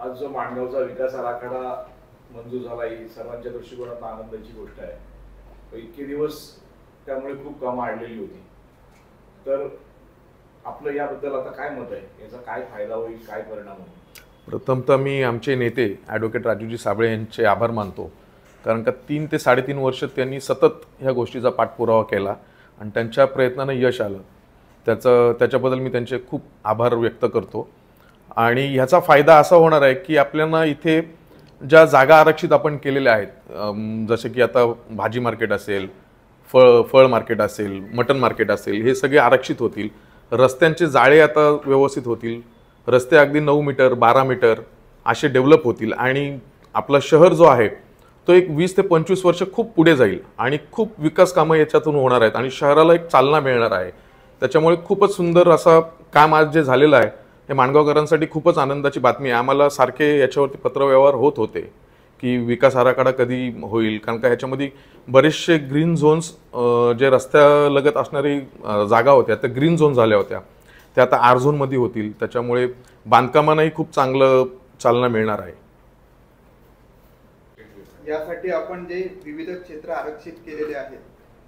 आज जो माणगावचा विकास आराखडा मंजूर झाला ही सर्वांच्या दृष्टिकोनातून आनंदाची गोष्ट आहे। इतके दिवस त्यामुळे खूप कामं अडलेली होती, तर आपलं याबद्दल आता काय मत आहे, याचा काय फायदा होईल, काय परिणाम होईल? प्रथमतः मी आमचे नेते ॲडव्होकेट राजूजी साबळे यांचे आभार मानतो, कारण का 3 ते 3.5 वर्ष त्यांनी सतत ह्या गोष्टीचा पाठपुरावा केला आणि त्यांच्या प्रयत्नानं यश आलं। त्याच्याबद्दल मी त्यांचे खूप आभार व्यक्त करतो। आणि ह्याचा फायदा असा होणार आहे की आपल्याला इथे ज्या जागा आरक्षित आपण केलेल्या आहेत, जसे की आता भाजी मार्केट असेल, फळ मार्केट असेल, मटन मार्केट असेल, हे सगळे आरक्षित होतील। रस्त्यांचे जाळे आता व्यवस्थित होतील, रस्ते अगदी 9 मीटर 12 मीटर असे डेव्हलप होतील आणि आपला शहर जो आहे तो एक 20 ते 25 वर्ष खूप पुढे जाईल आणि खूप विकास कामं याच्यातून होणार आहेत आणि शहराला एक चालना मिळणार आहे। त्याच्यामुळे खूपच सुंदर असं काम आज जे झालेलं आहे हे माणगावकरांसाठी खूपच आनंदाची बातमी आहे। आम्हाला सारखे याच्यावरती पत्रव्यवहार होत होते की विकास आराखडा कधी होईल, कारण का ह्याच्यामध्ये बरेचसे ग्रीन झोन्स जे रस्त्यालगत असणारी जागा होत्या त्या ग्रीन झोन झाल्या होत्या, त्या आता आर झोनमध्ये होतील। त्याच्यामुळे बांधकामांनाही खूप चांगलं चालना मिळणार आहे। यासाठी आपण जे विविध क्षेत्र आरक्षित केलेले आहेत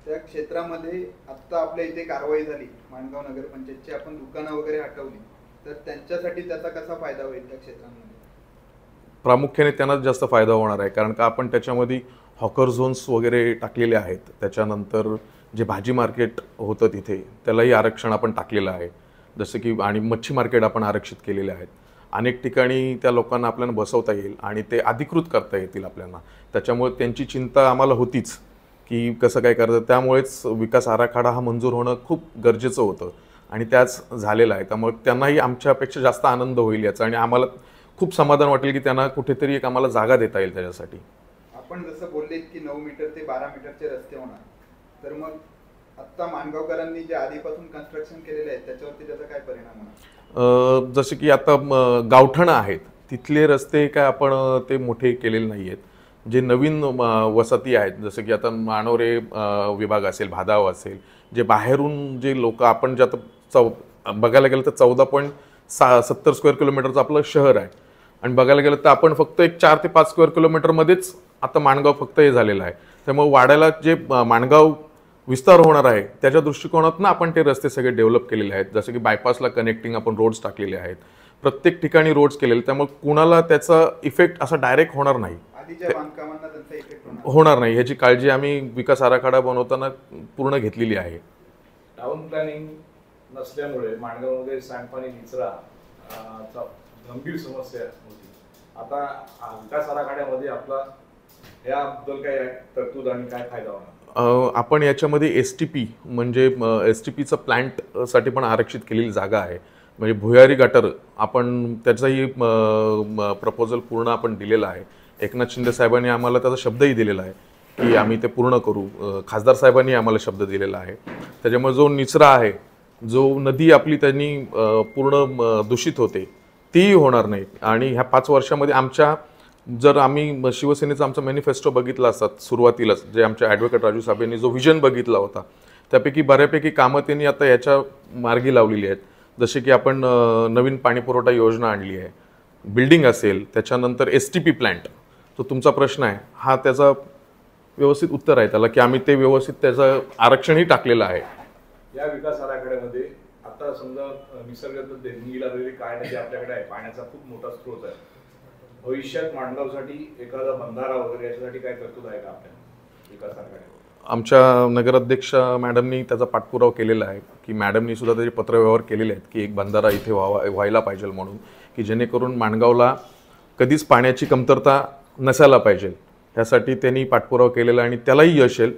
त्या क्षेत्रामध्ये आता आपल्या इथे कारवाई झाली, माणगाव नगरपंचायतची आपण दुकानं वगैरे हटवली, तर त्यांच्यासाठी त्याचा कसा फायदा होईल त्या क्षेत्रांमध्ये? प्रामुख्याने त्यांनाच जास्त फायदा होणार आहे, कारण का आपण त्याच्यामध्ये हॉकर झोन्स वगैरे टाकलेले आहेत। त्याच्यानंतर जे भाजी मार्केट होतं तिथे त्यालाही आरक्षण आपण टाकलेलं आहे, जसं की आणि मच्छी मार्केट आपण आरक्षित केलेले आहेत। अनेक ठिकाणी त्या लोकांना आपल्याला बसवता येईल आणि ते अधिकृत करता येतील आपल्याला। त्याच्यामुळे त्यांची चिंता आम्हाला होतीच की कसं काय करायचं, त्यामुळेच विकास आराखडा हा मंजूर होणं खूप गरजेचं होतं आणि त्याच झालेलं आहे। त्यामुळे त्यांनाही आमच्यापेक्षा जास्त आनंद होईल याचा आणि आम्हाला खूप समाधान वाटेल की त्यांना कुठेतरी एक आम्हाला जागा देता येईल त्याच्यासाठी। आपण जसं बोलले की 9 मीटर ते 12 मीटरचे रस्ते होणार, तर मग आता माणगावकरांनी जे आधीपासून कन्स्ट्रक्शन केलेले आहे त्याच्यावरती त्याचा काय परिणाम होणार? जसे की आता गावठणं आहेत तिथले रस्ते काय आपण ते मोठे केलेले नाही आहेत। जे नवीन वसती आहेत, जसं की आता मानोरे विभाग असेल, भादाव असेल, जे बाहेरून जे लोक आपण जे आता बघायला गेलं तर 14.70 स्क्वेअर किलोमीटरचं आपलं शहर आहे आणि बघायला गेलं तर आपण फक्त एक 4 ते 5 स्क्वेअर किलोमीटरमध्येच आता माणगाव फक्त हे झालेलं आहे। त्यामुळे वाड्याला जे माणगाव विस्तार होणार आहे त्याच्या दृष्टिकोनातून आपण ते रस्ते सगळे डेव्हलप केलेले आहेत, जसं की बायपासला कनेक्टिंग आपण रोड्स टाकलेले आहेत, प्रत्येक ठिकाणी रोड्स केलेले, त्यामुळे कुणाला त्याचा इफेक्ट असा डायरेक्ट होणार नाही, होणार नाही ह्याची काळजी आम्ही विकास आराखडा बनवताना पूर्ण घेतलेली आहे। टाउन प्लॅनिंग नसल्यामुळे माणगावमध्ये सांडपाणी निचरा गंभीर समस्या होती। आता विकास आराखड्यामध्ये आपला याबद्दल काय तरतूद आणि काय फायदा होणार? आपण याच्यामध्ये STP म्हणजे STPचं प्लांटसाठी पण आरक्षित केलेली जागा आहे, म्हणजे भुयारी गटर आपण त्याचाही प्रपोजल पूर्ण आपण दिलेला आहे। एकनाथ शिंदे साहेबांनी आम्हाला त्याचा शब्दही दिलेला आहे की आम्ही ते पूर्ण करू। खासदार साहेबांनी आम्हाला शब्द दिलेला आहे। त्याच्यामुळे जो निचरा आहे, जो नदी आपली त्यांनी पूर्ण दूषित होते तीही होणार नाही। आणि ह्या 5 वर्षामध्ये आमच्या जर आम्ही शिवसेनेचा आमचा मॅनिफेस्टो बघितला असतात सुरुवातीलाच, जे आमच्या ॲडव्होकेट राजू साहेबांनी जो विजन बघितला होता त्यापैकी बऱ्यापैकी कामं त्यांनी आता याच्या मार्गी लावलेली आहेत। जसे की आपण नवीन पाणीपुरवठा योजना आणली आहे, बिल्डिंग असेल, त्याच्यानंतर STP प्लांट, तो तुमचा प्रश्न आहे हा त्याचा व्यवस्थित उत्तर आहे त्याला की आम्ही ते व्यवस्थित त्याचं आरक्षणही टाकलेलं आहे। या विकास आराखड्यामध्ये आता समजा निसर्गात देणगी लावलेली काय नदी आपल्याकडे आहे, पाण्याचा खूप मोठा स्रोत आहे, भविष्यात माणगावसाठी एखादा बंधारा वगैरे याच्यासाठी काय तरतूद आहे का आपल्या विकास आराखड्यात? आमच्या नगराध्यक्ष मॅडमनी त्याचा पाठपुरावा केलेला आहे की मॅडमनी सुद्धा त्याचे पत्रव्यवहार केलेले आहेत की एक बंधारा इथे व्हायला पाहिजे म्हणून, की जेणेकरून माणगावला कधीच पाण्याची कमतरता नसायला पाहिजे, यासाठी त्यांनी पाठपुरावा केलेला आणि त्यालाही यश येईल।